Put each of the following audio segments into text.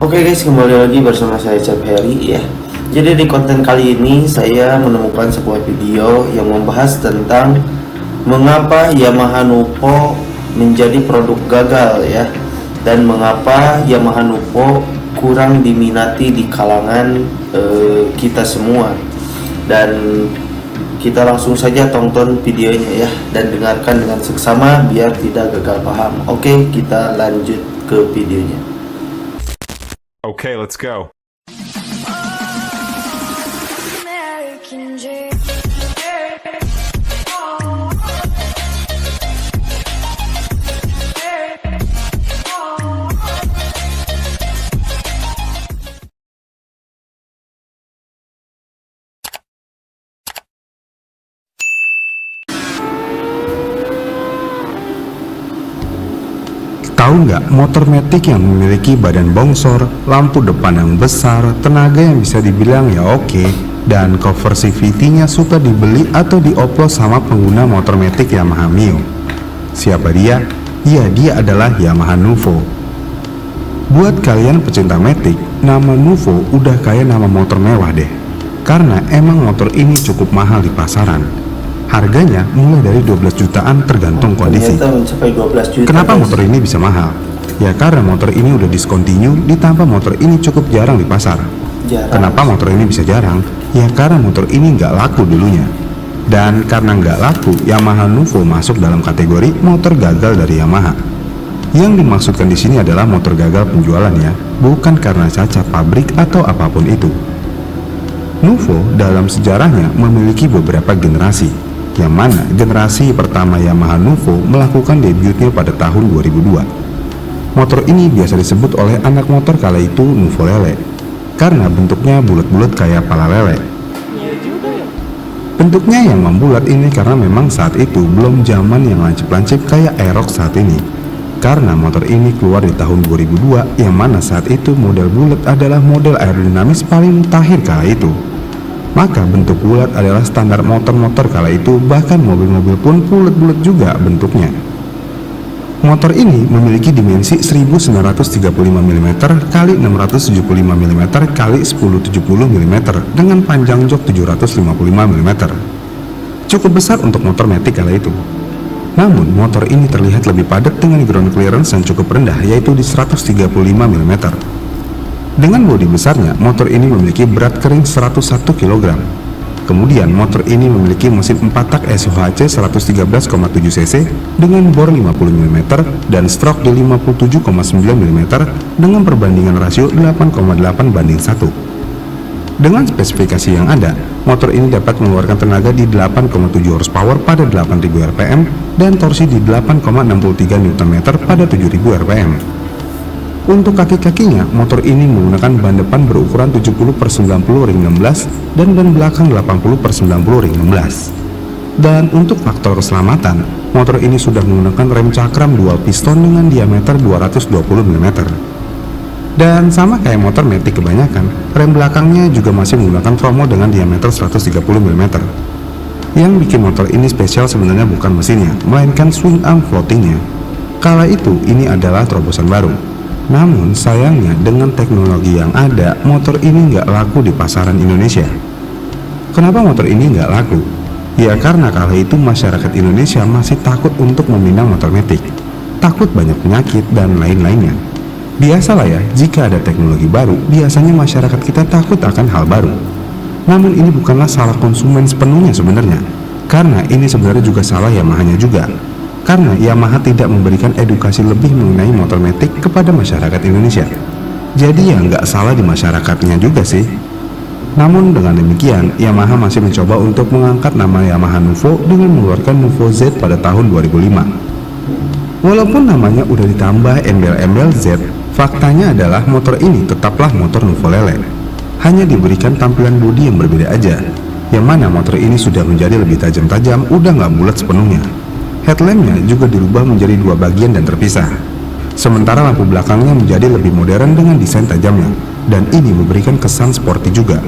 Oke guys, kembali lagi bersama saya Cap Heri ya. Jadi di konten kali ini saya menemukan sebuah video yang membahas tentang mengapa Yamaha Nuvo menjadi produk gagal ya, dan mengapa Yamaha Nuvo kurang diminati di kalangan kita semua. Dan kita langsung saja tonton videonya ya, dan dengarkan dengan seksama biar tidak gagal paham. Oke, kita lanjut ke videonya. Okay, let's go. American dream. Tahu nggak, motor matic yang memiliki badan bongsor, lampu depan yang besar, tenaga yang bisa dibilang ya oke, dan cover CVT-nya suka dibeli atau dioplos sama pengguna motor matic Yamaha Mio. Siapa dia? Ya, dia adalah Yamaha Nuvo. Buat kalian pecinta matic, nama Nuvo udah kayak nama motor mewah deh. Karena emang motor ini cukup mahal di pasaran. Harganya mulai dari 12 jutaan tergantung kondisi. Ternyata mencapai 12 juta. Kenapa guys. motor ini bisa mahal? Ya karena motor ini udah discontinue, ditambah motor ini cukup jarang di pasar. Jarang. Kenapa motor ini bisa jarang? Ya karena motor ini nggak laku dulunya. Dan karena nggak laku, Yamaha Nuvo masuk dalam kategori motor gagal dari Yamaha. Yang dimaksudkan di sini adalah motor gagal penjualan ya, bukan karena cacat pabrik atau apapun itu. Nuvo dalam sejarahnya memiliki beberapa generasi, yang mana generasi pertama Yamaha Nuvo melakukan debutnya pada tahun 2002. Motor ini biasa disebut oleh anak motor kala itu Nuvo Lele, karena bentuknya bulat-bulat kayak pala lele. Bentuknya yang membulat ini karena memang saat itu belum zaman yang lancip-lancip kayak Aerox saat ini. Karena motor ini keluar di tahun 2002, yang mana saat itu model bulat adalah model aerodinamis paling mutakhir kala itu. Maka bentuk bulat adalah standar motor-motor kala itu, bahkan mobil-mobil pun bulat-bulat juga bentuknya. Motor ini memiliki dimensi 1935 mm x 675 mm x 1070 mm dengan panjang jok 755 mm. Cukup besar untuk motor matic kala itu. Namun motor ini terlihat lebih padat dengan ground clearance yang cukup rendah, yaitu di 135 mm. Dengan bodi besarnya, motor ini memiliki berat kering 101 kg. Kemudian motor ini memiliki mesin 4 tak SOHC 113,7 cc dengan bor 50 mm dan stroke di 57,9 mm dengan perbandingan rasio 8,8:1. Dengan spesifikasi yang ada, motor ini dapat mengeluarkan tenaga di 8,7 horsepower pada 8000 rpm dan torsi di 8,63 Nm pada 7000 rpm. Untuk kaki-kakinya, motor ini menggunakan ban depan berukuran 70/90 ring 16 dan ban belakang 80/90 ring 16. Dan untuk faktor keselamatan, motor ini sudah menggunakan rem cakram dual piston dengan diameter 220 mm. Dan sama kayak motor matic kebanyakan, rem belakangnya juga masih menggunakan Fromo dengan diameter 130 mm. Yang bikin motor ini spesial sebenarnya bukan mesinnya, melainkan swing arm floatingnya. Kala itu ini adalah terobosan baru. Namun sayangnya dengan teknologi yang ada, motor ini nggak laku di pasaran Indonesia. Kenapa motor ini nggak laku? Ya karena kala itu masyarakat Indonesia masih takut untuk meminang motor matic, takut banyak penyakit dan lain-lainnya. Biasalah ya, jika ada teknologi baru, biasanya masyarakat kita takut akan hal baru. Namun ini bukanlah salah konsumen sepenuhnya sebenarnya, karena ini sebenarnya juga salah Yamaha-nya juga. Karena Yamaha tidak memberikan edukasi lebih mengenai motor matic kepada masyarakat Indonesia. Jadi ya nggak salah di masyarakatnya juga sih. Namun dengan demikian, Yamaha masih mencoba untuk mengangkat nama Yamaha Nuvo dengan mengeluarkan Nuvo Z pada tahun 2005. Walaupun namanya udah ditambah embel-embel Z, faktanya adalah motor ini tetaplah motor Nuvo Lele. Hanya diberikan tampilan bodi yang berbeda aja, yang mana motor ini sudah menjadi lebih tajam-tajam, udah nggak bulat sepenuhnya. Headlampnya juga dirubah menjadi dua bagian dan terpisah. Sementara lampu belakangnya menjadi lebih modern dengan desain tajamnya, dan ini memberikan kesan sporty juga.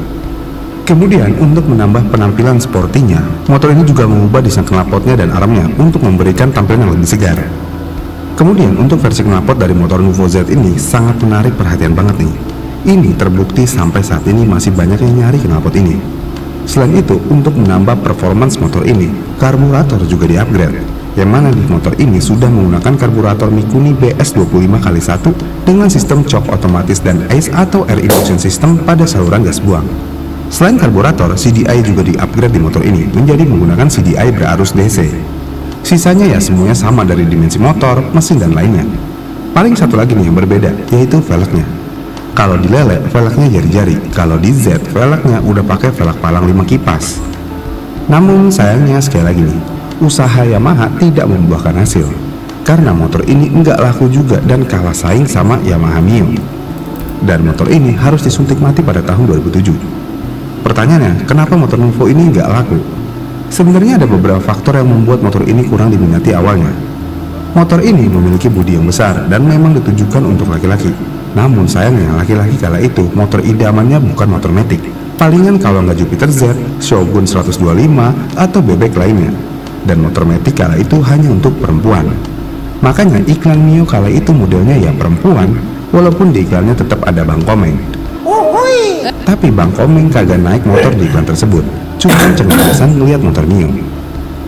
Kemudian untuk menambah penampilan sportinya, motor ini juga mengubah desain knalpotnya dan armnya untuk memberikan tampilan yang lebih segar. Kemudian untuk versi knalpot dari motor Nuvo Z ini sangat menarik perhatian banget nih. Ini terbukti sampai saat ini masih banyak yang nyari knalpot ini. Selain itu, untuk menambah performance motor ini, karburator juga di-upgrade, yang mana di motor ini sudah menggunakan karburator Mikuni BS25x1 dengan sistem shock otomatis dan ACE atau Air Induction System pada saluran gas buang. Selain karburator, CDI juga di-upgrade di motor ini menjadi menggunakan CDI berarus DC. Sisanya ya semuanya sama dari dimensi motor, mesin, dan lainnya. Paling satu lagi nih yang berbeda, yaitu velgnya. Kalau di Lele, velgnya jari-jari. Kalau di Z, velgnya udah pakai velg palang 5 kipas. Namun sayangnya sekali lagi nih, usaha Yamaha tidak membuahkan hasil. Karena motor ini nggak laku juga dan kalah saing sama Yamaha Mio. Dan motor ini harus disuntik mati pada tahun 2007. Pertanyaannya, kenapa motor Nuvo ini nggak laku? Sebenarnya ada beberapa faktor yang membuat motor ini kurang diminati awalnya. Motor ini memiliki bodi yang besar dan memang ditujukan untuk laki-laki. Namun sayangnya laki-laki kala itu motor idamannya bukan motor matic. Palingan kalau nggak Jupiter Z, Shogun 125, atau bebek lainnya. Dan motor matic kala itu hanya untuk perempuan. Makanya iklan Mio kala itu modelnya ya perempuan, walaupun di iklannya tetap ada Bang Komeng. Tapi Bang Komeng kagak naik motor di iklan tersebut, cuma cengengesan ngeliat motor Mio.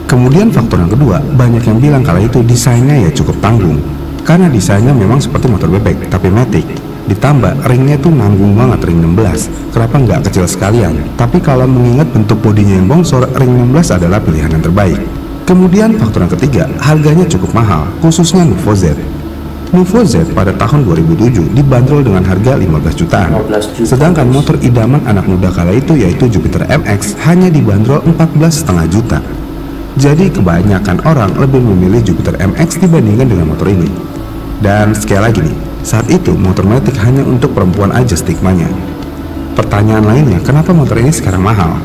Kemudian faktor yang kedua, banyak yang bilang kala itu desainnya ya cukup tanggung. Karena desainnya memang seperti motor bebek, tapi matic. Ditambah ringnya tuh nanggung banget, ring 16. Kenapa nggak kecil sekalian? Tapi kalau mengingat bentuk bodinya yang bongsor, ring 16 adalah pilihan yang terbaik. Kemudian faktor yang ketiga, harganya cukup mahal, khususnya Nuvo Z. Nuvo Z pada tahun 2007 dibanderol dengan harga 15 jutaan. 15 juta. Sedangkan motor idaman anak muda kala itu yaitu Jupiter MX hanya dibanderol 14,5 juta. Jadi kebanyakan orang lebih memilih Jupiter MX dibandingkan dengan motor ini. Dan sekali lagi nih, saat itu motor matic hanya untuk perempuan aja stigmanya. Pertanyaan lainnya, kenapa motor ini sekarang mahal?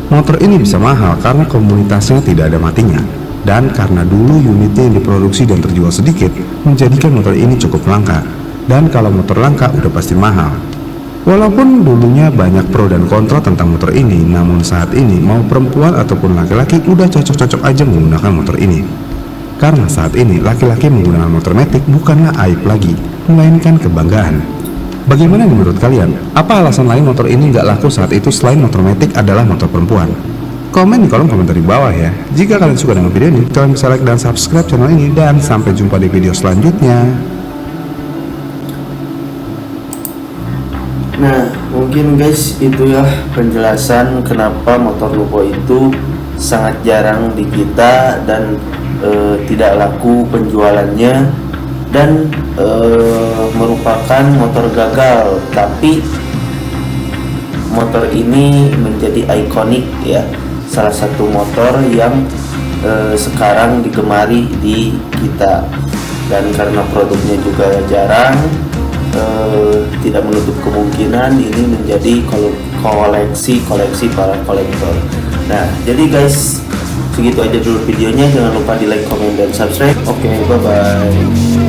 Motor ini bisa mahal karena komunitasnya tidak ada matinya. Dan karena dulu unitnya yang diproduksi dan terjual sedikit, menjadikan motor ini cukup langka. Dan kalau motor langka udah pasti mahal. Walaupun dulunya banyak pro dan kontra tentang motor ini, namun saat ini mau perempuan ataupun laki-laki udah cocok-cocok aja menggunakan motor ini. Karena saat ini laki-laki menggunakan motor matic bukanlah aib lagi, melainkan kebanggaan. Bagaimana menurut kalian? Apa alasan lain motor ini nggak laku saat itu selain motor matic adalah motor perempuan? Komen di kolom komentar di bawah ya. Jika kalian suka dengan video ini, kalian bisa like dan subscribe channel ini, dan sampai jumpa di video selanjutnya. Nah, mungkin guys itu ya penjelasan kenapa motor Nuvo itu sangat jarang di kita dan tidak laku penjualannya dan merupakan motor gagal. Tapi motor ini menjadi ikonik ya, salah satu motor yang sekarang digemari di kita. Dan karena produknya juga jarang, tidak menutup kemungkinan ini menjadi koleksi para kolektor. Nah, jadi guys, segitu aja dulu videonya. Jangan lupa di like, comment, dan subscribe. Oke, bye bye.